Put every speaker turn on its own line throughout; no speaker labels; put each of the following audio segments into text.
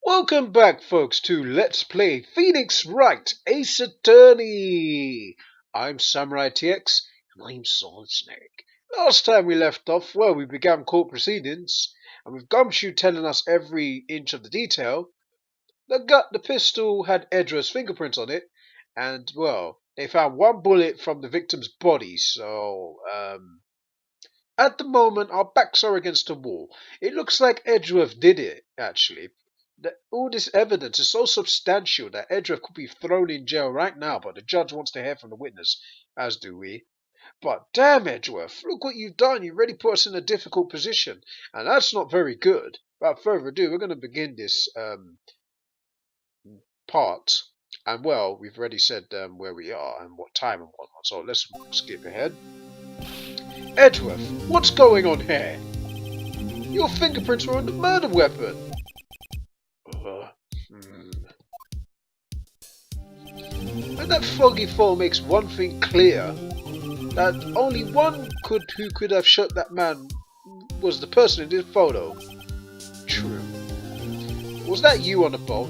Welcome back, folks, to Let's Play Phoenix Wright Ace Attorney. I'm SamuraiT-X, and I'm Solid Snake. Last time we left off, well, we began court proceedings, and with Gumshoe telling us every inch of the detail, the pistol had Edra's fingerprints on it, and, well, they found one bullet from the victim's body, so, at the moment, our backs are against the wall. It looks like Edgeworth did it, actually. All this evidence is so substantial that Edgeworth could be thrown in jail right now, but the judge wants to hear from the witness, as do we. But damn, Edgeworth, look what you've done. You've really put us in a difficult position, and that's not very good. Without further ado, we're going to begin this part. And, well, we've already said where we are and what time and whatnot, so let's skip ahead. Edgeworth, what's going on here? Your fingerprints were on the murder weapon. And that foggy fall makes one thing clear, that only one who could have shot that man was the person in this photo. True. Was that you on the boat?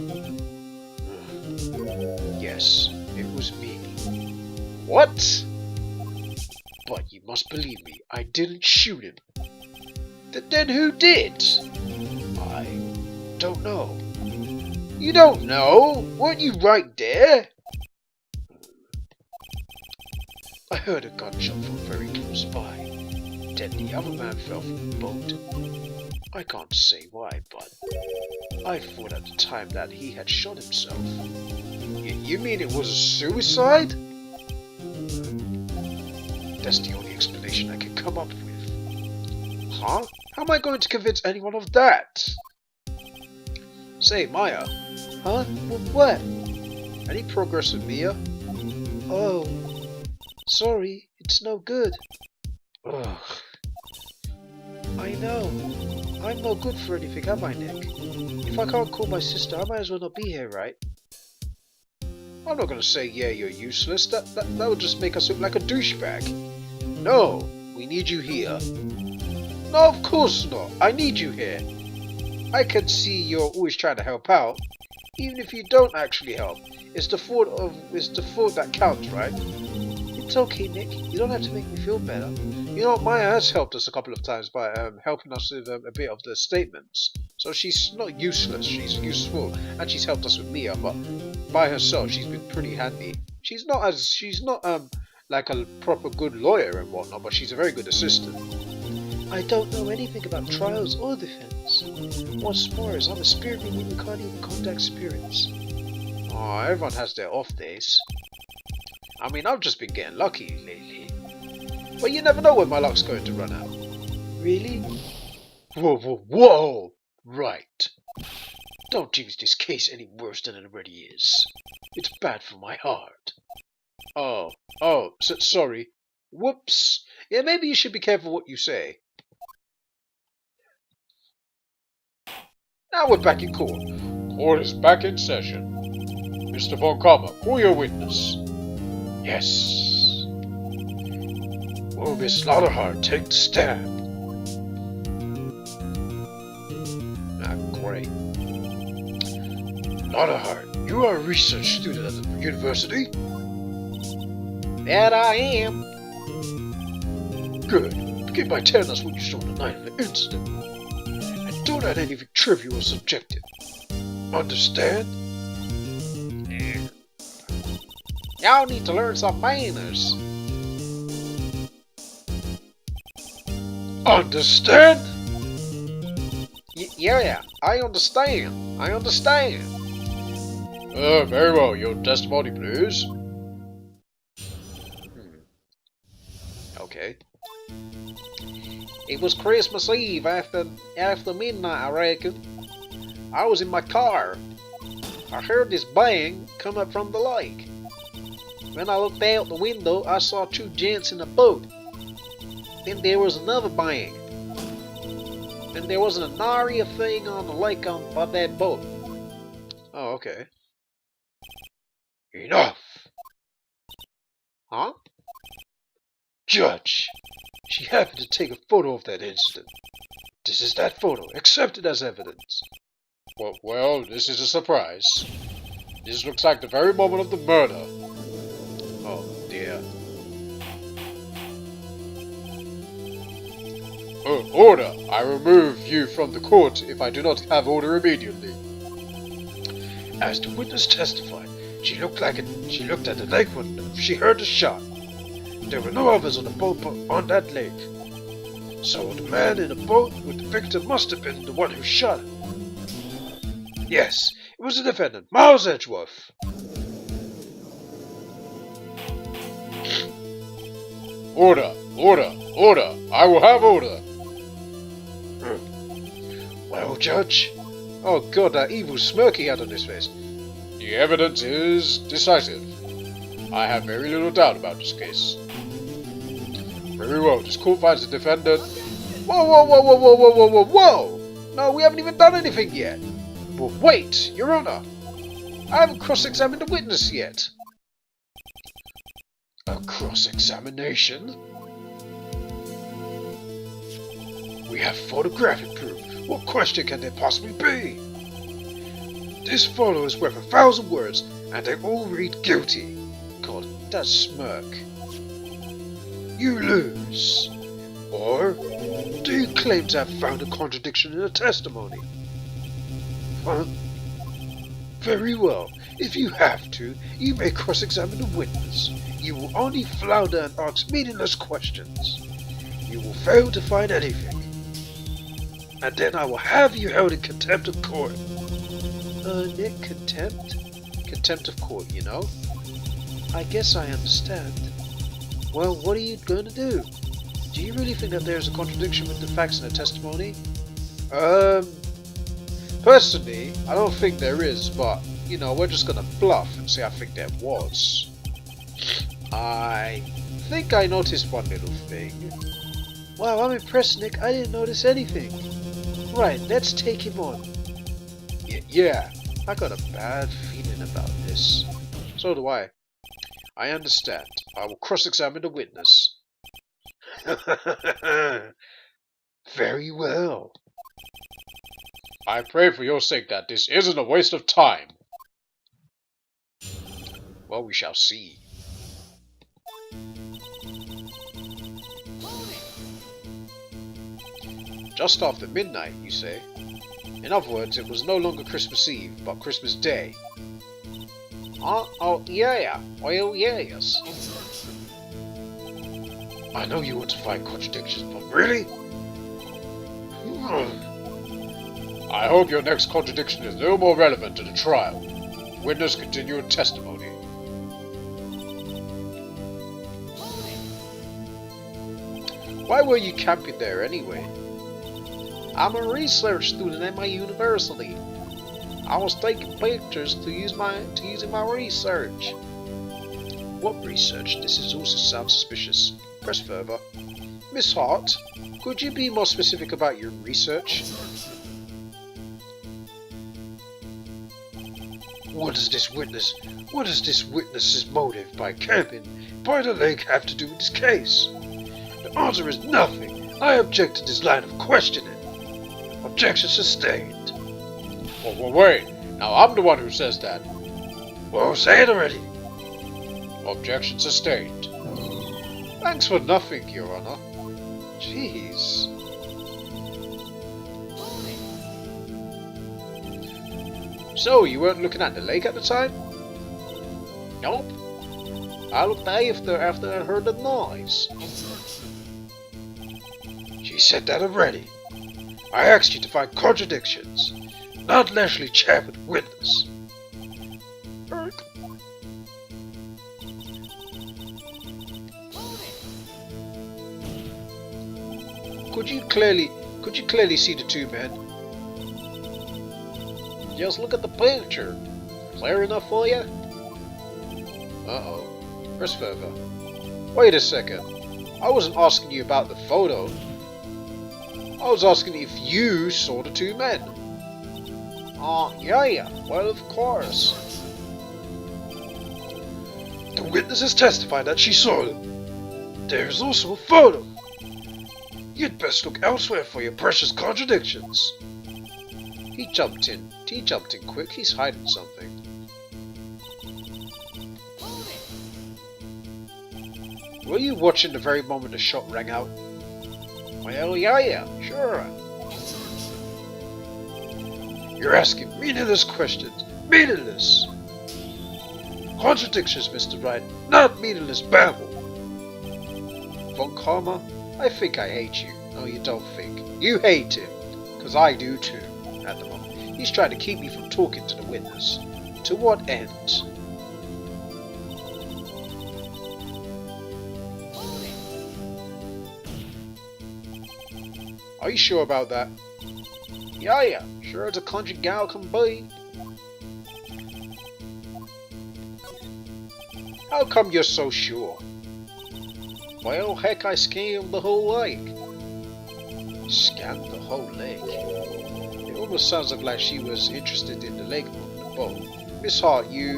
Yes, it was me. What? But you must believe me, I didn't shoot him. Then who did? I don't know. You don't know? Weren't you right there? I heard a gunshot from very close by. Then the other man fell from the boat. I can't say why, but I thought at the time that he had shot himself. You mean it was a suicide? That's the only explanation I can come up with. Huh? How am I going to convince anyone of that? Say, Maya. Huh? What? Any progress with Mia? Oh. Sorry, it's no good. Ugh. I know. I'm no good for anything, am I, Nick? If I can't call my sister, I might as well not be here, right? I'm not gonna say, yeah, you're useless. That would just make us look like a douchebag. No, we need you here. No, of course not. I need you here. I can see you're always trying to help out. Even if you don't actually help. It's the thought that counts, right? It's okay, Nick. You don't have to make me feel better. You know, Maya has helped us a couple of times by helping us with a bit of the statements. So she's not useless. She's useful, and she's helped us with Mia. But by herself, she's been pretty handy. She's not like a proper good lawyer and whatnot, but she's a very good assistant. I don't know anything about trials or defense. What's more is I'm a spirit being who can't even contact spirits. Oh, everyone has their off days. I mean, I've just been getting lucky lately. But you never know when my luck's going to run out. Really? Whoa, whoa, whoa! Right. Don't jinx this case any worse than it already is. It's bad for my heart. Oh, sorry. Whoops. Yeah, maybe you should be careful what you say. Now we're back in court. Court is back in session. Mr. Von Karma, call your witness. Yes. Will Miss Slaughterheart take the stand? Ah, great. Slaughterheart, you are a research student at the university? That I am. Good. Begin by telling us what you saw on the night of the incident. And don't add anything trivial or subjective. Understand? Y'all need to learn some manners. Understand? Yeah, I understand. Very well. Your testimony, please. Okay. It was Christmas Eve after midnight, I reckon. I was in my car. I heard this bang come up from the lake. When I looked out the window, I saw two gents in a boat. Then there was another bang. Then there was an nary a thing on the lake by that boat. Oh, okay. Enough! Huh? Judge, she happened to take a photo of that incident. This is that photo, accepted as evidence. Well, this is a surprise. This looks like the very moment of the murder. Oh dear. Order! I remove you from the court if I do not have order immediately. As the witness testified, she looked at the lake when she heard the shot. There were no others on the boat but on that lake. So the man in the boat with the victim must have been the one who shot him. Yes, it was the defendant, Miles Edgeworth. Order! Order! Order! I will have order! Well, Judge? Oh God, that evil smirk he had on his face. The evidence is decisive. I have very little doubt about this case. Very well, this court finds the defendant... Whoa! No, we haven't even done anything yet. But wait, Your Honor. I haven't cross-examined the witness yet. A cross-examination? We have photographic proof. What question can there possibly be? This photo is worth 1,000 words, and they all read guilty. God, that smirk. You lose. Or do you claim to have found a contradiction in the testimony? Huh? Very well. If you have to, you may cross-examine the witness. You will only flounder and ask meaningless questions. You will fail to find anything. And then I will have you held in contempt of court. Nick, contempt? Contempt of court, you know? I guess I understand. Well, what are you going to do? Do you really think that there's a contradiction with the facts in the testimony? Personally, I don't think there is, but, you know, we're just gonna bluff and say I think there was. I think I noticed one little thing. Wow, I'm impressed, Nick. I didn't notice anything. Right, let's take him on. Yeah, I got a bad feeling about this. So do I. I understand. I will cross-examine the witness. Very well. I pray for your sake that this isn't a waste of time. Well, we shall see. Just after midnight, you say? In other words, it was no longer Christmas Eve, but Christmas Day. Oh, yeah. Well, yes. I know you want to find contradictions, but really? I hope your next contradiction is no more relevant to the trial. Witness continued testimony. Why were you camping there anyway? I'm a research student at my university. I was taking pictures to use in my research. What research? This is also sounds suspicious. Press further. Miss Hart, could you be more specific about your research? What does this witness's motive by camping by the lake have to do with this case? The answer is nothing. I object to this line of questioning. Objection sustained. Oh, wait. Now I'm the one who says that. Well, say it already. Objection sustained. Thanks for nothing, Your Honor. Jeez. So, you weren't looking at the lake at the time? Nope. I looked after I heard the noise. She said that already. I asked you to find contradictions, not leisurely chat with witness. Could you clearly see the two men? Just look at the picture. Clear enough for you? Uh-oh. Press further. Wait a second. I wasn't asking you about the photo. I was asking if you saw the two men. Yeah. Well, of course. The witness has testified that she saw them. There's also a photo. You'd best look elsewhere for your precious contradictions. He jumped in. He jumped in quick. He's hiding something. Were you watching the very moment the shot rang out? Well, yeah, sure. You're asking meaningless questions. Meaningless! Contradictions, Mr. Wright, not meaningless babble. Von Karma, I think I hate you. No, you don't think. You hate him. Because I do too, at the moment. He's trying to keep me from talking to the witness. To what end? Are you sure about that? Yeah, sure as a country gal can be. How come you're so sure? Well, heck, I scanned the whole lake. Scanned the whole lake? It almost sounds like she was interested in the lake more than the boat. Miss Hart, you...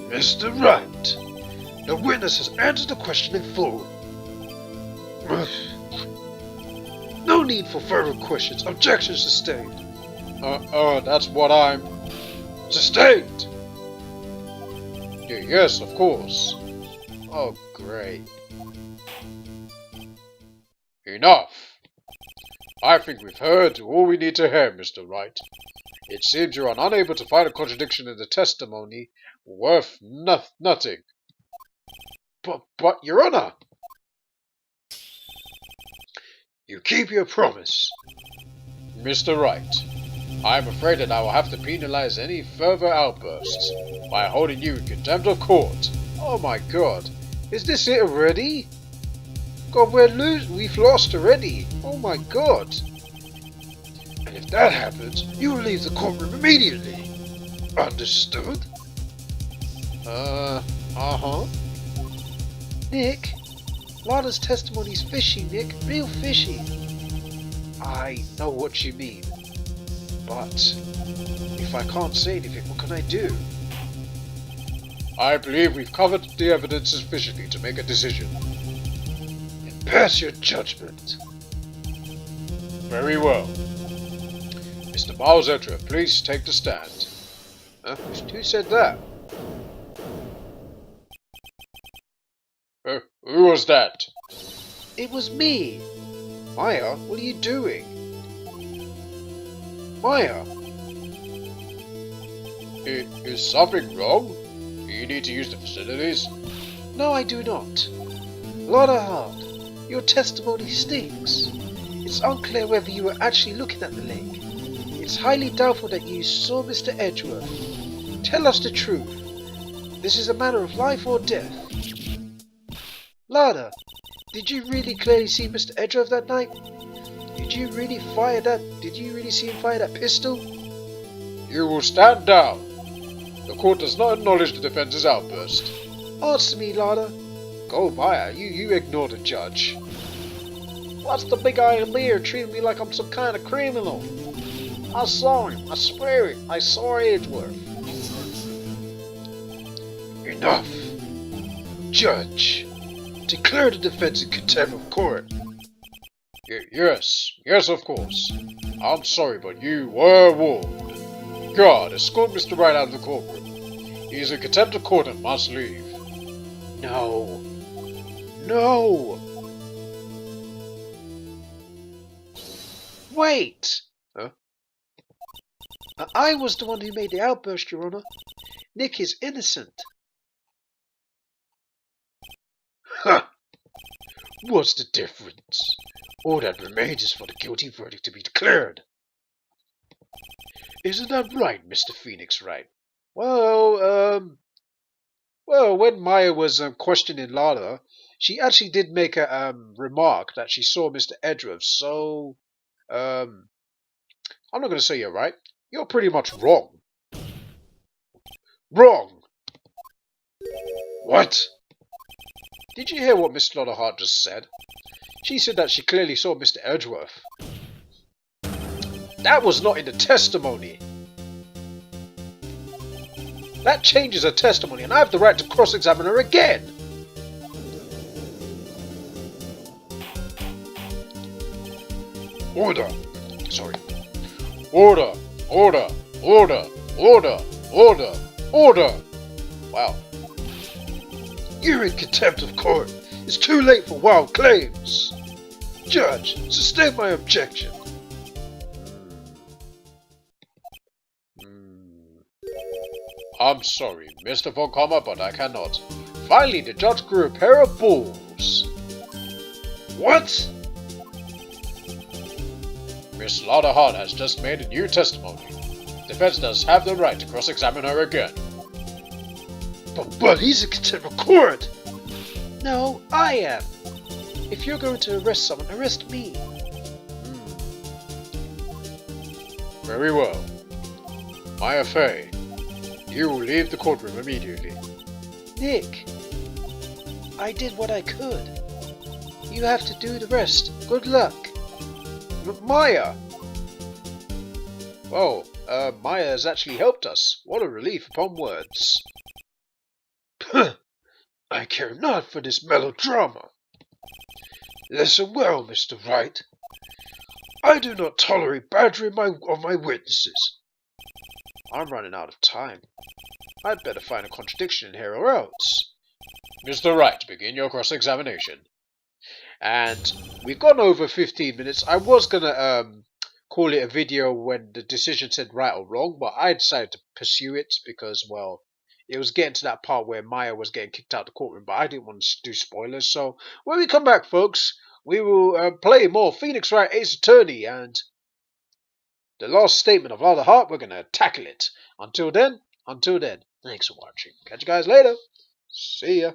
Mr. Wright, the witness has answered the question in full. No need for further questions. Objection sustained. That's what I'm... Sustained! Yes, of course. Oh, great. Enough! I think we've heard all we need to hear, Mr. Wright. It seems you are unable to find a contradiction in the testimony worth nothing. But, Your Honor! You keep your promise. Mr. Wright, I am afraid that I will have to penalize any further outbursts by holding you in contempt of court. Oh my god, is this it already? God, we've lost already. Oh my god. And if that happens, you will leave the courtroom immediately. Understood? Uh-huh. Nick, Lana's testimony's fishy, Nick. Real fishy. I know what you mean. But if I can't say anything, what can I do? I believe we've covered the evidence sufficiently to make a decision. And pass your judgment. Very well. Mr. Miles-Etra, please take the stand. Who said that? Who was that? It was me. Maya, what are you doing? Maya! Is something wrong? Do you need to use the facilities? No, I do not. Lana Hart, your testimony stinks. It's unclear whether you were actually looking at the lake. It's highly doubtful that you saw Mr. Edgeworth. Tell us the truth. This is a matter of life or death. Lana, did you really clearly see Mr. Edgeworth that night? Did you really see him fire that pistol? You will stand down. The court does not acknowledge the defense's outburst. Answer me, Lana. Go, Maya, you ignore the judge. What's the big idea treating me like I'm some kind of criminal? I saw him. I swear it. I saw Edgeworth. Enough. Judge, declare the defense in contempt of court. Yes, of course. I'm sorry, but you were warned. God, escort Mr. Wright out of the courtroom. He is in contempt of court and must leave. No. Wait! Huh? I was the one who made the outburst, Your Honor. Nick is innocent. Ha! What's the difference? All that remains is for the guilty verdict to be declared. Isn't that right, Mr. Phoenix Wright? Well, when Maya was questioning Lana, she actually did make a remark that she saw Mr. Edgeworth, so, I'm not going to say you're right. You're pretty much wrong. Wrong! What? Did you hear what Miss Lana Hart just said? She said that she clearly saw Mr. Edgeworth. That was not in the testimony. That changes her testimony, and I have the right to cross-examine her again. Order! Sorry. Order! Order! Order! Order! Order! Order! Wow. You're in contempt of court. It's too late for wild claims. Judge, sustain my objection. I'm sorry, Mr. Von Comma, but I cannot. Finally, the judge grew a pair of balls. What? Miss Lauderhart has just made a new testimony. Defense does have the right to cross-examine her again. But he's in contempt of court! No, I am. If you're going to arrest someone, arrest me. Very well. Maya Fey, you will leave the courtroom immediately. Nick, I did what I could. You have to do the rest. Good luck. Maya! Oh, Maya has actually helped us. What a relief upon words. I care not for this melodrama. Listen well, Mr. Wright. I do not tolerate badgering of my witnesses. I'm running out of time. I'd better find a contradiction in here or else. Mr. Wright, begin your cross-examination. And we've gone over 15 minutes. I was gonna call it a video when the decision said right or wrong, but I decided to pursue it because, well, it was getting to that part where Maya was getting kicked out of the courtroom, but I didn't want to do spoilers. So when we come back, folks, we will play more Phoenix Wright Ace Attorney, and the last statement of Lauderhart, we're gonna tackle it. Until then, thanks for watching. Catch you guys later. See ya.